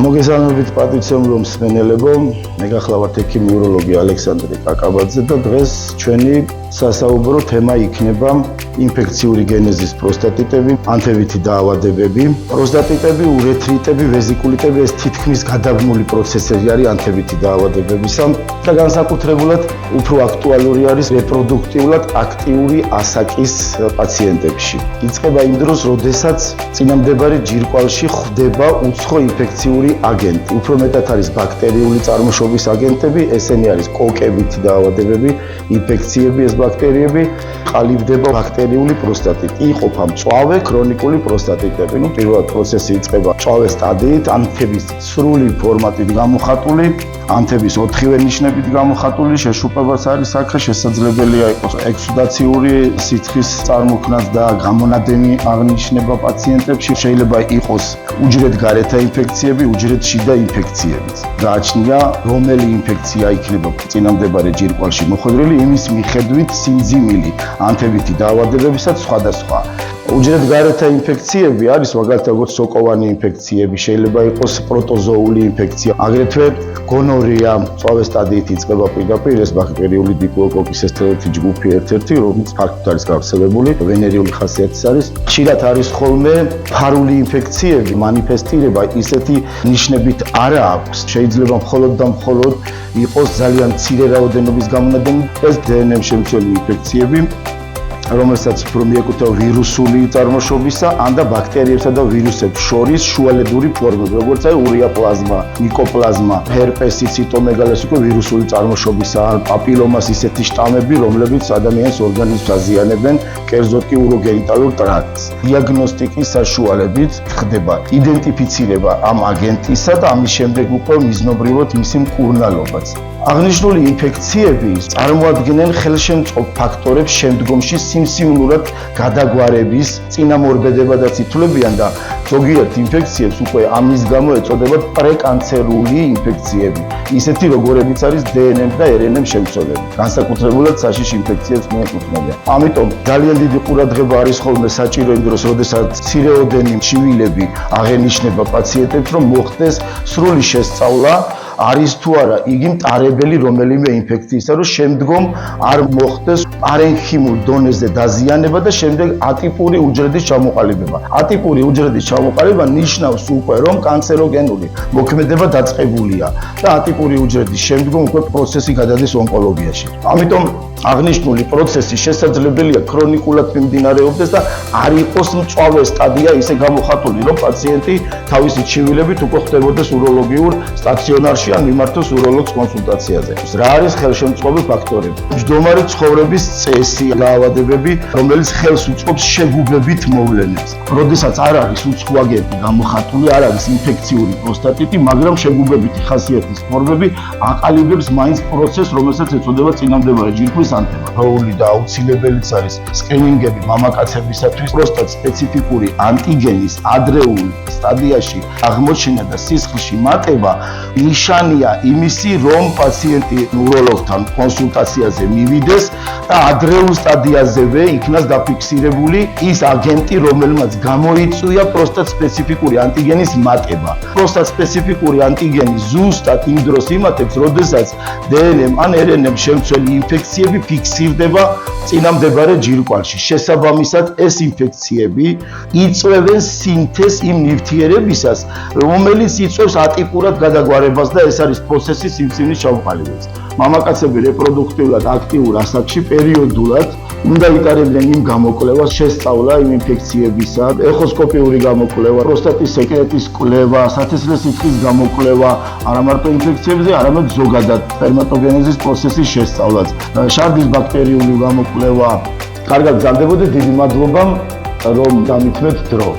მოგესალმებით პატივცემულო მსმენელებო, მე გახლავართ ექიმ-ნევროლოგი ალექსანდრე კაკაბაძე და დღეს ჩვენი სასაუბრო თემა იქნება ინფექციური გენეზის პროსტატიტები, ანთებითი დაავადებები, პროსტატიტები, ურეთრიტები, ვეზიკულიტები, ეს თითქმის გადაბმული პროცესები არის ანთებითი დაავადებებისა და განსაკუთრებულად უფრო აქტუალური არის რეპროდუქტიულად აქტიური ასაკის პაციენტებში. იწყება იმ დროს, როდესაც წინამდებარე ჯირკვალში ხვდება უცხო ინფექციური აგენტი. უფრო მეტად არის ბაქტერიული წარმოშობის აგენტები, ესენი არის კოკებითი დაავადებები, ინფექციები, ეს ბაქტერიები ყალიბდება ბაქტერიული პროსტატიტი. იყოფა მწვავე, ქრონიკული პროსტატიტები. პირველად პროცესი იწყება მწვავე სტადიით, ანთების სრული ფორმატით გამოხატული, ანთების 4-ვე ნიშნებით გამოხატული, შეშუპებას არის აქ შესაძლებელია იყოს ექსუდაციური სიცხის წარმოქმნაც და გამონადენი აღნიშნება პაციენტებში, შეიძლება იყოს უჯრედგარეთა ინფექციები, უჯრედშიდა ინფექციებიც. გააჩნია, რომელი ინფექცია იქნება წინამდებარე ჯირკვალში მოხვედრილი, იმის მიხედვით სიმძიმილი ანთებითი დაავადებებისაც სხვადასხვა. უჯრედგარეთა ინფექციები არის მაგალითად როგორც სოკოვანი ინფექციები, შეიძლება იყოს პროტოზოული ინფექცია, აგრეთვე გონორეა, მწვავე სტადიით იწყება პირდაპირ, ეს ბაქტერიული დიპლოკოკის ესთერეთი ჯგუფი ერთ-ერთი, რომელიც ფაქტობრივად არის გავრცელებული, ვენერიული ხასიათის არის. ხშირად არის ხოლმე ფარული ინფექციები, მანიფესტირება ისეთი ნიშნებით არა აქვს, შეიძლება მხოლოდ და მხოლოდ იყოს ძალიან მცირე რაოდენობის გამონადენი, ეს დნმ შემცველი ინფექციები, რომელსაც უფრო მიეკუთვნება ვირუსული წარმოშობისა, ან და ბაქტერიებსა და ვირუსებს შორის შუალედური ფორმები, როგორც აი ურიაპლაზმა, მიკოპლაზმა, ჰერპესი, ციტომეგალეს უკვე ვირუსული წარმოშობისა, ან პაპილომას ისეთი შტამები, რომლებიც ადამიანის ორგანიზმს აზიანებენ, კერძოდ კი უროგენიტალურ ტრაქტს. დიაგნოსტიკის საშუალებით ხდება იდენტიფიცირება ამ აგენტისა და ამის შემდეგ უკვე მიზნობრივად მისი მკურნალობაც. აღნიშნული ინფექციები წარმოადგენენ ხელშემწყობ ფაქტორებს შემდგომში სიმსივნურად გადაგვარების წინამორბედებადაც ითვლებიან და ზოგიერთ ინფექციებს უკვე ამის გამო ეწოდებათ პრეკანცერული ინფექციები, ისეთი როგორებიც არის დნმ და რნმ შემცველები. განსაკუთრებულად საშიში ინფექციებს მიეკუთვნებიან. ამიტომ ძალიან დიდი ყურადღება არის ხოლმე საჭირო იმ დროს, როდესაც მცირეოდენი შივილები აღენიშნება პაციენტებს, რომ მოხდეს სრული შესწავლა არის თუ არა იგი მტარებელი რომელიმე ინფექციისა, რომ შემდგომ არ მოხდეს პარენქიმულ დონეზე დაზიანება და შემდეგ ატიპური უჯრედის ჩამოყალიბება. ატიპური უჯრედის ჩამოყალიბება ნიშნავს უკვე, რომ კანცეროგენული მოქმედება დაწყებულია და ატიპური უჯრედის შემდგომ უკვე პროცესი გადადის ონკოლოგიაში. ამიტომ აღნიშნული პროცესი შესაძლებელია ქრონიკულად მიმდინარეობდეს და არ იყოს მწვავე სტადია ისე გამოხატული, რომ პაციენტი თავისი ჩივილებით უკვე ხვდებოდეს უროლოგიურ სტაციონარში ან მიმართოს უროლოგს კონსულტაციაზე. რა არის ხელშემწყობი ფაქტორები? მჯდომარი ცხოვრების წესი, დაავადებები, რომელიც ხელს უწყობს შეგუბებით მოვლენებს. როდესაც არ არის უცხო აგენტი გამოხატული, არ არის ინფექციური პროსტატიტი, მაგრამ შეგუბებითი ხასიათის ფორმები აყალიბებს მაინც პროცესს, რომელსაც ეწოდება წინამდებარე ჯირკვის ანთება. როლი და აუცილებელიც არის სკრინინგები მამაკაცებისათვის პროსტატ სპეციფიკური ანტიგენის ადრეულ სტადიაში აღმოჩენა და სისხლში მატება ნიშანია იმისი, რომ პაციენტი ნევროლოგთან კონსულტაციაზე მივიდეს და ადრეულ სტადიაზევე იქნას დაფიქსირებული ის აგენტი, რომელმაც გამოიწვია პროსტატ სპეციფიკური ანტიგენის მატება. პროსტატ სპეციფიკური ანტიგენი ზუსტად იმ დროს იმატებს, როდესაც დნმ ან რნმ შემცველი ინფექციები ფიქსირდება წინამდებარე ჯირკვალში. შესაბამისად, ეს ინფექციები იწვევენ სინთეზს იმ ნივთიერებისას, რომელიც იწვევს ატიპურად გადაგვარებას და ეს არის პროცესი სიმსივნის ჩამოყალიბებას. მამაკაცები რეპროდუქტიულად აქტიურ ასაკში პერიოდულად უნდა იტარებდნენ იმ გამოკვლევას, შესწავლა იმ ინფექციებისა, ეხოსკოპიური გამოკვლევა, პროსტატის სეკრეტის კვლევა, სათესლე სითხის გამოკვლევა, არა მარტო ინფექციებზე, არამედ ზოგადად სპერმატოგენეზის პროცესის შესწავლაც, შარდის ბაქტერიული გამოკვლევა. კარგად გრძელდებოდა, დიდი მადლობა, რომ დამითმეთ დრო.